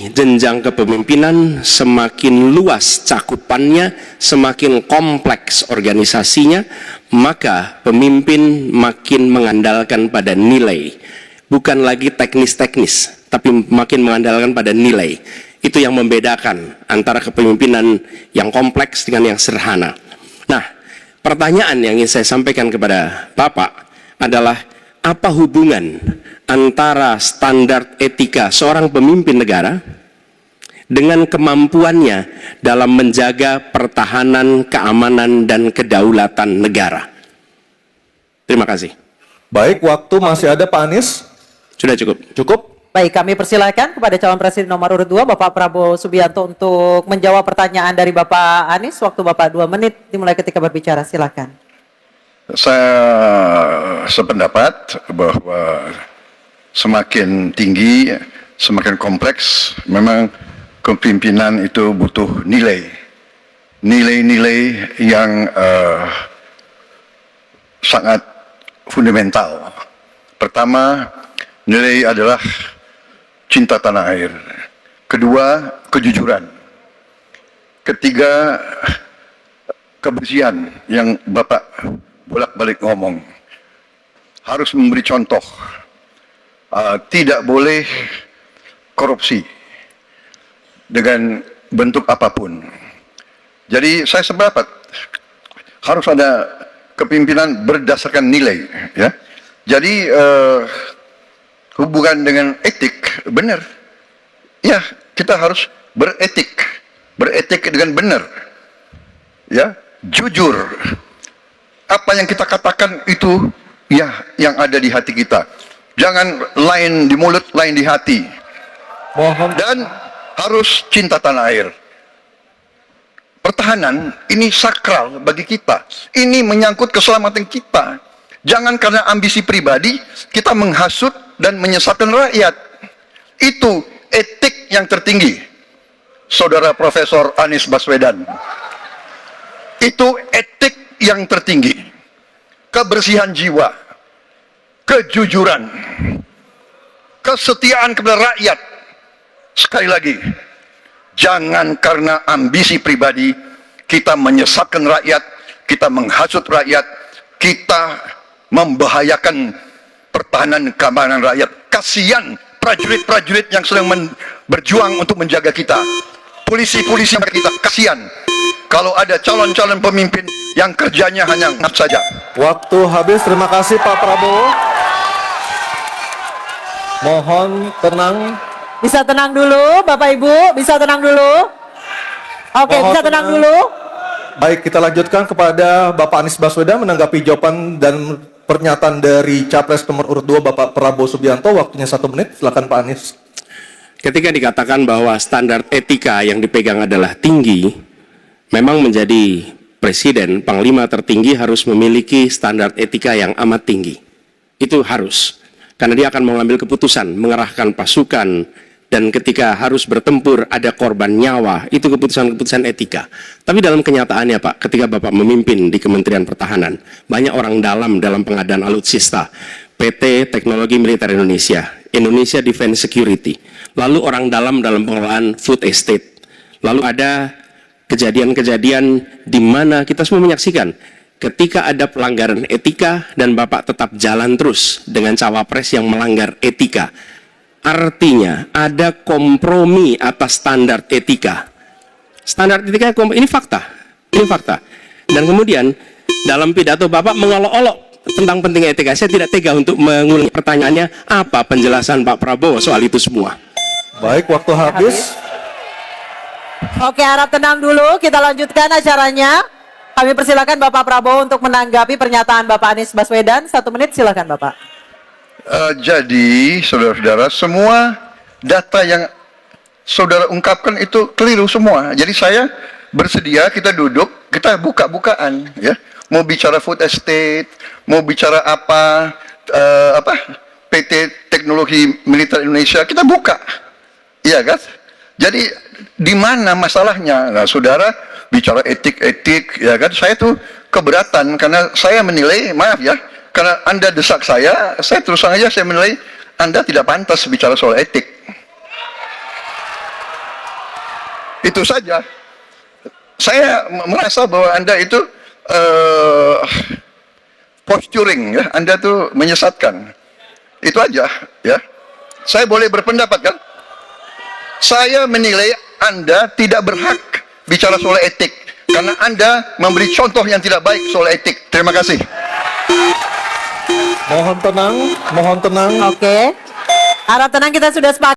tinggi jenjang kepemimpinan, semakin luas cakupannya, semakin kompleks organisasinya, maka pemimpin makin mengandalkan pada nilai. Bukan lagi teknis-teknis, tapi makin mengandalkan pada nilai. Itu yang membedakan antara kepemimpinan yang kompleks dengan yang sederhana. Nah, pertanyaan yang ingin saya sampaikan kepada Bapak adalah, apa hubungan antara standar etika seorang pemimpin negara dengan kemampuannya dalam menjaga pertahanan, keamanan, dan kedaulatan negara? Terima kasih. Baik, waktu masih ada, Pak Anies. Sudah cukup? Cukup. Baik, kami persilakan kepada calon presiden nomor urut 2, Bapak Prabowo Subianto, untuk menjawab pertanyaan dari Bapak Anies. Waktu Bapak 2 menit dimulai ketika berbicara. Silakan. Saya sependapat bahwa semakin tinggi, semakin kompleks, memang kepemimpinan itu butuh nilai. Nilai-nilai yang sangat fundamental. Pertama, nilai adalah cinta tanah air. Kedua, kejujuran. Ketiga, kebersihan yang Bapak bolak-balik ngomong. Harus memberi contoh. Tidak boleh korupsi dengan bentuk apapun. Jadi saya sependapat harus ada kepemimpinan berdasarkan nilai, ya. Jadi hubungan dengan etik, benar. Ya, kita harus beretik dengan benar. Ya, jujur. Apa yang kita katakan itu ya yang ada di hati kita. Jangan lain di mulut, lain di hati. Mohon. Dan harus cinta tanah air. Pertahanan ini sakral bagi kita. Ini menyangkut keselamatan kita. Jangan karena ambisi pribadi kita menghasut dan menyesatkan rakyat. Itu etik yang tertinggi, Saudara Profesor Anies Baswedan. Itu etik yang tertinggi. Kebersihan jiwa, kejujuran, kesetiaan kepada rakyat. Sekali lagi, jangan karena ambisi pribadi kita menyesatkan rakyat, kita menghasut rakyat, kita membahayakan pertahanan keamanan rakyat. Kasihan prajurit-prajurit yang sedang berjuang untuk menjaga kita. Polisi-polisi kita, kasihan kalau ada calon-calon pemimpin yang kerjanya hanya ngap saja. Waktu habis, terima kasih Pak Prabowo. Mohon tenang. Bisa tenang dulu, Bapak Ibu, bisa tenang dulu. Oke, Mohon bisa tenang tenang. dulu. Baik, kita lanjutkan kepada Bapak Anies Baswedan menanggapi jawaban dan pernyataan dari Capres nomor urut 2 Bapak Prabowo Subianto. Waktunya 1 menit, silakan Pak Anies. Ketika dikatakan bahwa standar etika yang dipegang adalah tinggi, memang menjadi presiden, panglima tertinggi harus memiliki standar etika yang amat tinggi. Itu harus. Karena dia akan mengambil keputusan, mengerahkan pasukan, dan ketika harus bertempur ada korban nyawa, itu keputusan-keputusan etika. Tapi dalam kenyataannya Pak, ketika Bapak memimpin di Kementerian Pertahanan, banyak orang dalam pengadaan alutsista, PT Teknologi Militer Indonesia, Indonesia Defense Security, lalu orang dalam pengelolaan food estate, lalu ada kejadian-kejadian di mana kita semua menyaksikan ketika ada pelanggaran etika dan Bapak tetap jalan terus dengan cawapres yang melanggar etika. Artinya ada kompromi atas standar etika. Standar etika ini fakta. Ini fakta. Dan kemudian dalam pidato Bapak mengolok-olok tentang pentingnya etika. Saya tidak tega untuk mengulangi pertanyaannya. Apa penjelasan Pak Prabowo soal itu semua? Baik, waktu habis. Oke, harap tenang dulu. Kita lanjutkan acaranya. Kami persilakan Bapak Prabowo untuk menanggapi pernyataan Bapak Anies Baswedan. 1 menit, silakan Bapak. Jadi, saudara-saudara, semua data yang saudara ungkapkan itu keliru semua. Jadi saya bersedia kita duduk, kita buka-bukaan, ya. Mau bicara food estate, mau bicara apa, PT Teknologi Militer Indonesia, kita buka, iya kan? Jadi di mana masalahnya? Nah, saudara bicara etik-etik, ya kan? Saya tuh keberatan karena saya menilai, maaf ya. Karena Anda desak saya terus terang aja saya menilai Anda tidak pantas bicara soal etik. Itu saja. Saya merasa bahwa Anda itu posturing, ya. Anda tuh menyesatkan. Itu aja, ya. Saya boleh berpendapat kan? Saya menilai Anda tidak berhak bicara soal etik karena Anda memberi contoh yang tidak baik soal etik. Terima kasih. Mohon tenang, mohon tenang. Oke. Harap tenang, kita sudah sepakat.